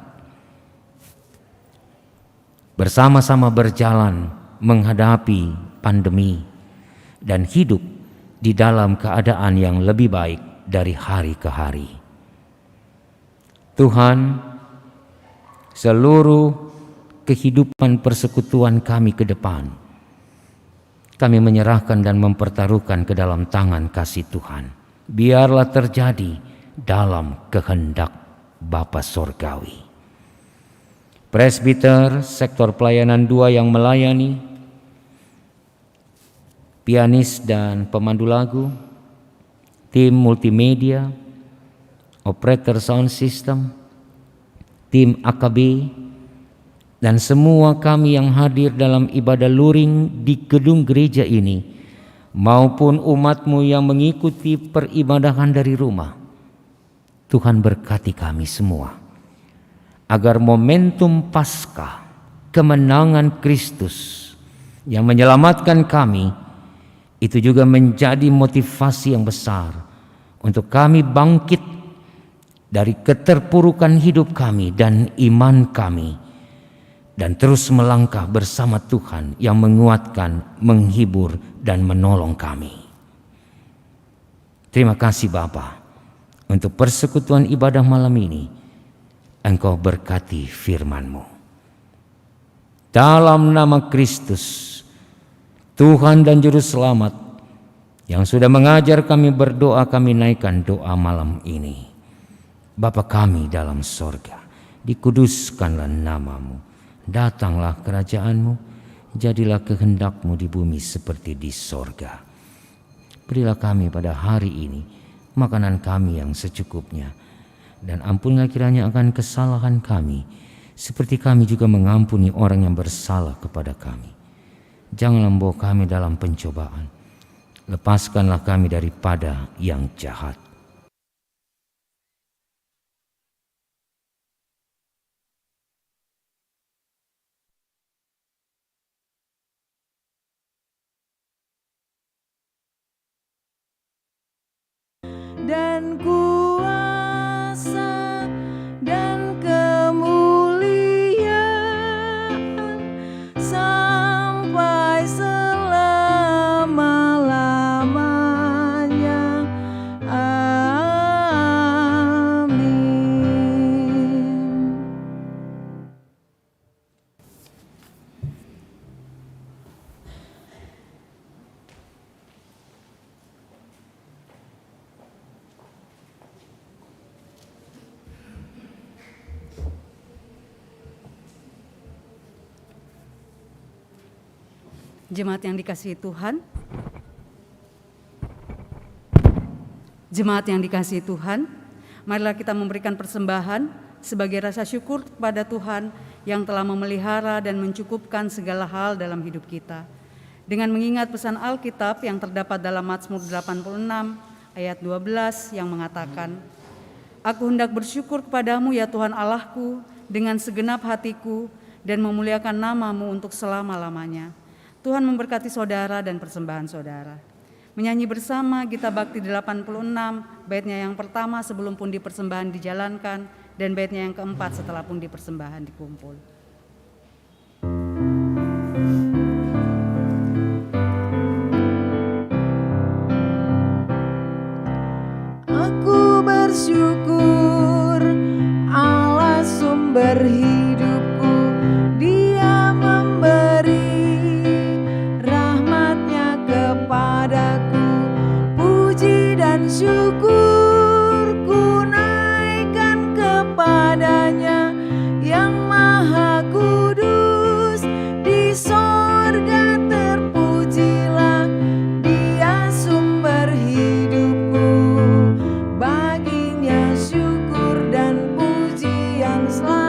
bersama-sama berjalan menghadapi pandemi dan hidup di dalam keadaan yang lebih baik dari hari ke hari. Tuhan, seluruh kehidupan persekutuan kami ke depan, kami menyerahkan dan mempertaruhkan ke dalam tangan kasih Tuhan. Biarlah terjadi dalam kehendak Bapa Sorgawi. Presbiter sektor pelayanan 2 yang melayani, pianis dan pemandu lagu, tim multimedia, operator sound system, tim AKB, dan semua kami yang hadir dalam ibadah luring di gedung gereja ini, maupun umat-Mu yang mengikuti peribadahan dari rumah. Tuhan berkati kami semua, agar momentum Paskah, kemenangan Kristus yang menyelamatkan kami, itu juga menjadi motivasi yang besar untuk kami bangkit dari keterpurukan hidup kami dan iman kami, dan terus melangkah bersama Tuhan yang menguatkan, menghibur, dan menolong kami. Terima kasih Bapa untuk persekutuan ibadah malam ini. Engkau berkati firman-Mu. Dalam nama Kristus, Tuhan dan Juru Selamat, yang sudah mengajar kami berdoa, kami naikkan doa malam ini. Bapa kami dalam sorga, dikuduskanlah nama-Mu. Datanglah kerajaan-Mu, jadilah kehendak-Mu di bumi seperti di sorga. Berilah kami pada hari ini makanan kami yang secukupnya, dan ampunilah kiranya akan kesalahan kami, seperti kami juga mengampuni orang yang bersalah kepada kami. Janganlah membawa kami dalam pencobaan, lepaskanlah kami daripada yang jahat. Dan kuasa dan kemuliaan sampai selama-lamanya. Amin. Jemaat yang dikasihi Tuhan, jemaat yang dikasihi Tuhan, marilah kita memberikan persembahan sebagai rasa syukur kepada Tuhan yang telah memelihara dan mencukupkan segala hal dalam hidup kita. Dengan mengingat pesan Alkitab yang terdapat dalam Mazmur 86 ayat 12 yang mengatakan, "Aku hendak bersyukur kepadamu ya Tuhan Allahku dengan segenap hatiku dan memuliakan nama-Mu untuk selama-lamanya." Tuhan memberkati saudara dan persembahan saudara. Menyanyi bersama Gita Bakti 86, baitnya yang pertama sebelum pundi persembahan dijalankan, dan baitnya yang keempat setelah pundi persembahan dikumpul. Aku bersyukur Allah sumber hidupku, Dia memberi rahmat-Nya kepadaku. Puji dan syukur ku naikkan kepada-Nya yang maha kudus. Di sorga terpujilah Dia sumber hidupku. Baginya syukur dan pujian selamanya.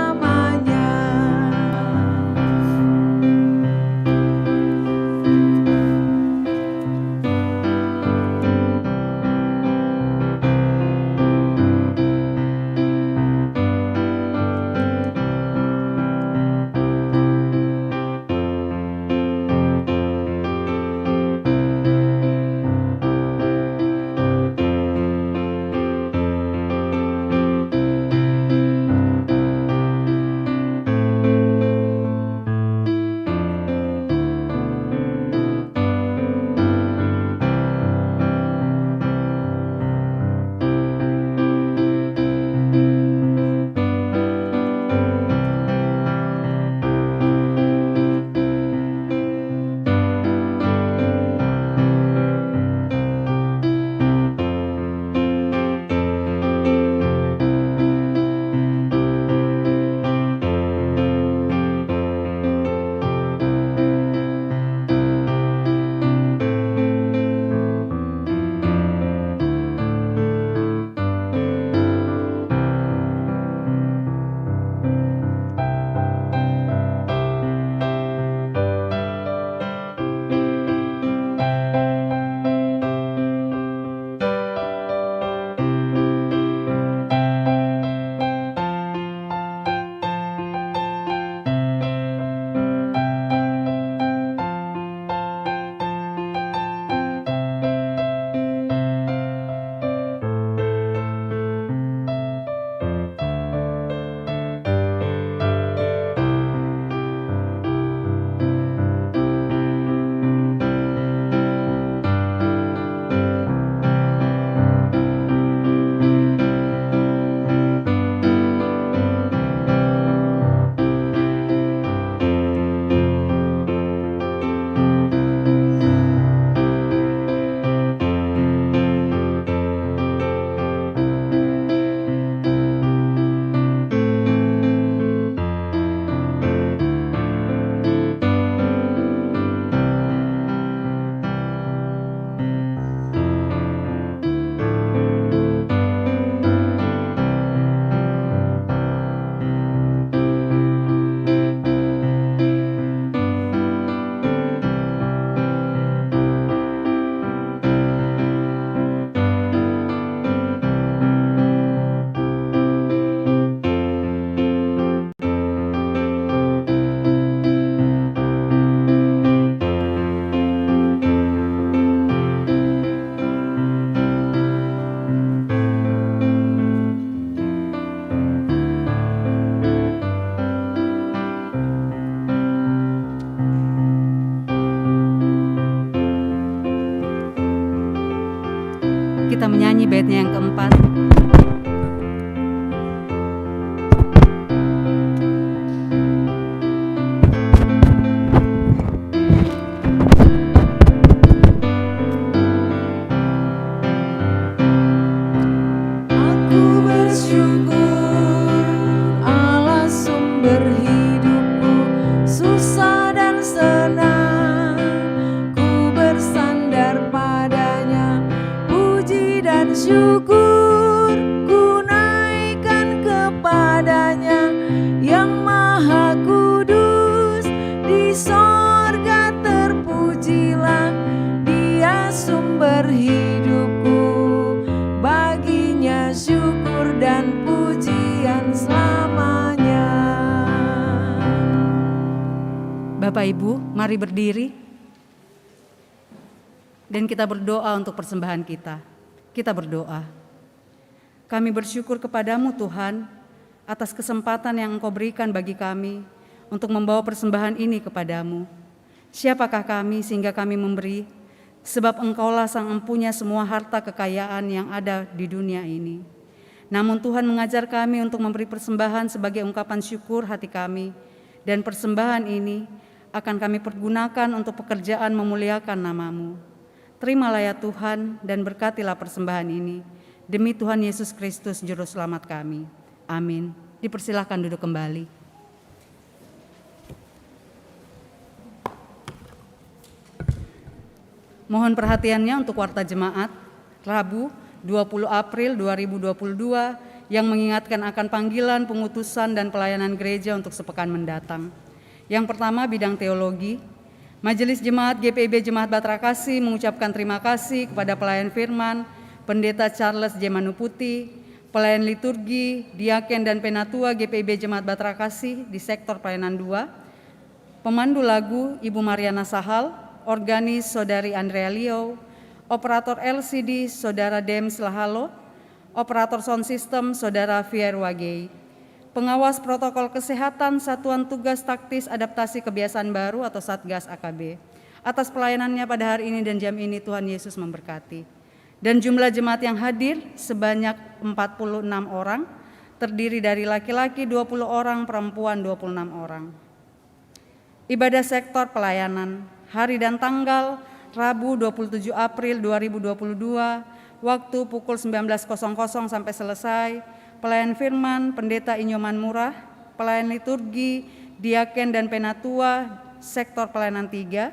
baitnya yang keempat. Aku bersyukur Allah sumber hidupku, susah dan senang ku bersandar padanya, puji dan syukur ku naikkan kepadanya yang maha kudus. Di sorga terpujilah dia sumber hidupku, baginya syukur dan pujian selamanya. Bapak Ibu, mari berdiri dan kita berdoa untuk persembahan kita. Kita berdoa. Kami bersyukur kepadamu Tuhan atas kesempatan yang Engkau berikan bagi kami untuk membawa persembahan ini kepadamu. Siapakah kami sehingga kami memberi? Sebab Engkaulah sang empunya semua harta kekayaan yang ada di dunia ini. Namun Tuhan mengajar kami untuk memberi persembahan sebagai ungkapan syukur hati kami, dan persembahan ini akan kami pergunakan untuk pekerjaan memuliakan nama-Mu. Terimalah ya Tuhan dan berkatilah persembahan ini. Demi Tuhan Yesus Kristus Juru Selamat kami. Amin. Dipersilahkan duduk kembali. Mohon perhatiannya untuk warta jemaat Rabu 20 April 2022 yang mengingatkan akan panggilan, pengutusan, dan pelayanan gereja untuk sepekan mendatang. Yang pertama, bidang teologi. Majelis Jemaat GPIB Jemaat Batra Kasih mengucapkan terima kasih kepada pelayan firman, Pendeta Charles J. Manuputi, pelayan liturgi, diaken dan penatua GPIB Jemaat Batra Kasih di sektor pelayanan 2, pemandu lagu Ibu Mariana Sahal, organis Saudari Andrea Leo, operator LCD Saudara Dems Lahalo, operator sound system Saudara Fier Wagei, pengawas protokol kesehatan Satuan Tugas Taktis Adaptasi Kebiasaan Baru atau Satgas AKB. Atas pelayanannya pada hari ini dan jam ini Tuhan Yesus memberkati. Dan jumlah jemaat yang hadir sebanyak 46 orang, terdiri dari laki-laki 20 orang, perempuan 26 orang. Ibadah sektor pelayanan, hari dan tanggal Rabu 27 April 2022, waktu pukul 19.00 sampai selesai. Pelayan firman Pendeta Inyoman Murah, pelayan liturgi, diaken dan penatua sektor pelayanan 3,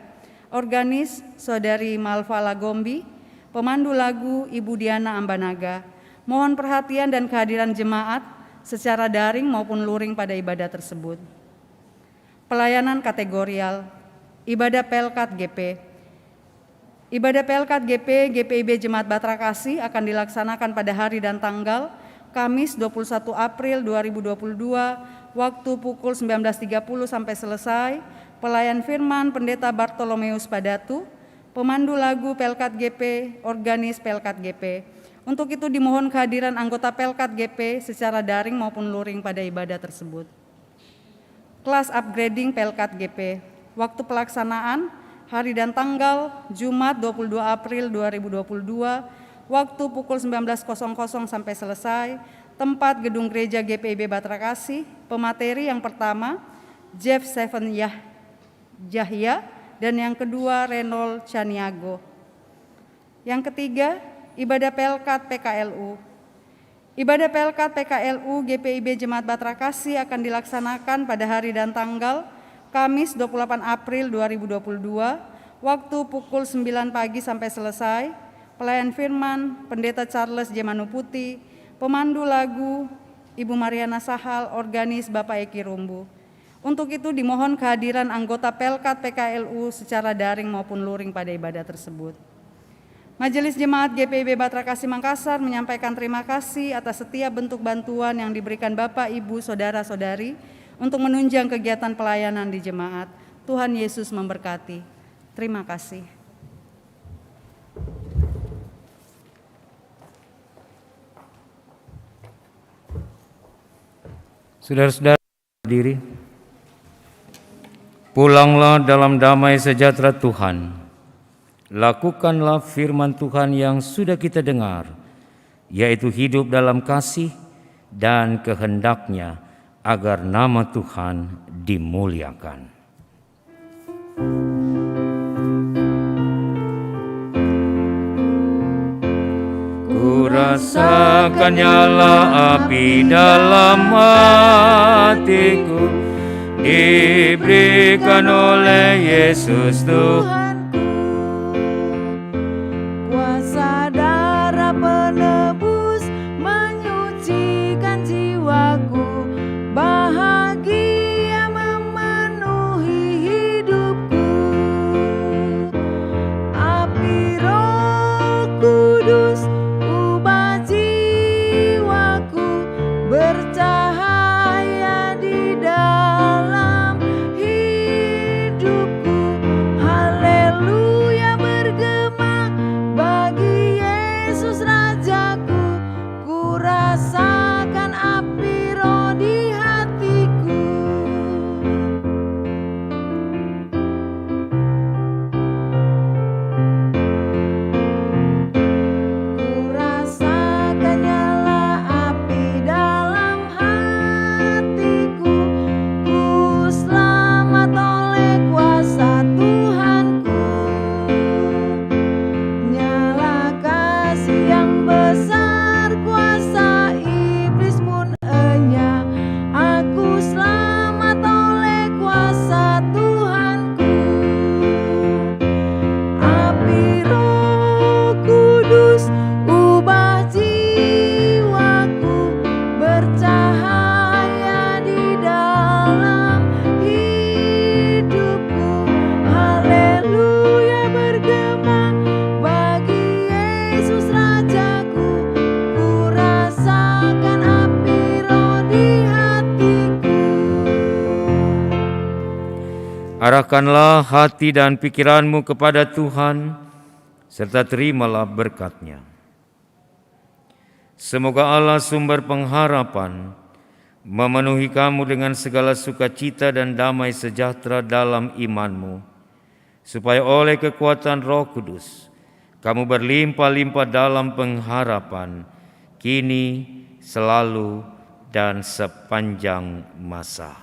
organis Saudari Malva Lagombi, pemandu lagu Ibu Diana Ambanaga. Mohon perhatian dan kehadiran jemaat secara daring maupun luring pada ibadah tersebut. Pelayanan kategorial, ibadah Pelkat GP. Ibadah Pelkat GP GPIB Jemaat Batra Kasih akan dilaksanakan pada hari dan tanggal Kamis 21 April 2022, waktu pukul 19.30 sampai selesai. Pelayan firman Pendeta Bartolomeus Padatu, pemandu lagu Pelkat GP, organis Pelkat GP. Untuk itu dimohon kehadiran anggota Pelkat GP secara daring maupun luring pada ibadah tersebut. Kelas upgrading Pelkat GP. Waktu pelaksanaan hari dan tanggal Jumat 22 April 2022, waktu pukul 19.00 sampai selesai. Tempat gedung gereja GPIB Batra Kasih. Pemateri yang pertama Jeff Seven Yahya dan yang kedua Renold Chaniago. Yang ketiga, ibadah Pelkat PKLU. Ibadah Pelkat PKLU GPIB Jemaat Batra Kasih akan dilaksanakan pada hari dan tanggal Kamis 28 April 2022, waktu pukul 9 pagi sampai selesai. Pelayan firman Pendeta Charles J. Manuputi, pemandu lagu Ibu Mariana Sahal, organis Bapak Eki Rumbu. Untuk itu dimohon kehadiran anggota Pelkat PKLU secara daring maupun luring pada ibadah tersebut. Majelis Jemaat GPIB Batra Kasih Makassar menyampaikan terima kasih atas setiap bentuk bantuan yang diberikan Bapak, Ibu, Saudara-saudari untuk menunjang kegiatan pelayanan di jemaat. Tuhan Yesus memberkati. Terima kasih. Saudara-saudara berdiri. Pulanglah dalam damai sejahtera Tuhan. Lakukanlah firman Tuhan yang sudah kita dengar yaitu hidup dalam kasih dan kehendaknya agar nama Tuhan dimuliakan. Ku rasakan nyala api dalam hatiku, diberikan oleh Yesus Tuhanku. Kuasa darah penebus menyucikan jiwaku, bahagia memenuhi hidupku. Api Roh Kudus ubah jiwaku, bercahaya di dalam hidupku. Haleluya bergema bagi Yesus Rajaku, ku rasakan api Roh di hatiku. Ku rasakan nyala api dalam hatiku, ku selamat oleh kuasa Tuhanku. Nyala kasih yang besar, kuasa iblis pun enyah. Aku selamat oleh kuasa Tuhanku. Api Roh Kudus ubah jiwaku, bercahaya di dalam hidupku. Haleluya bergema bagi Yesus Rajaku, ku rasakan api Roh di hatiku. Arahkanlah hati dan pikiranmu kepada Tuhan, serta terimalah berkat-Nya. Semoga Allah sumber pengharapan memenuhi kamu dengan segala sukacita dan damai sejahtera dalam imanmu, supaya oleh kekuatan Roh Kudus kamu berlimpah-limpah dalam pengharapan, kini, selalu, dan sepanjang masa.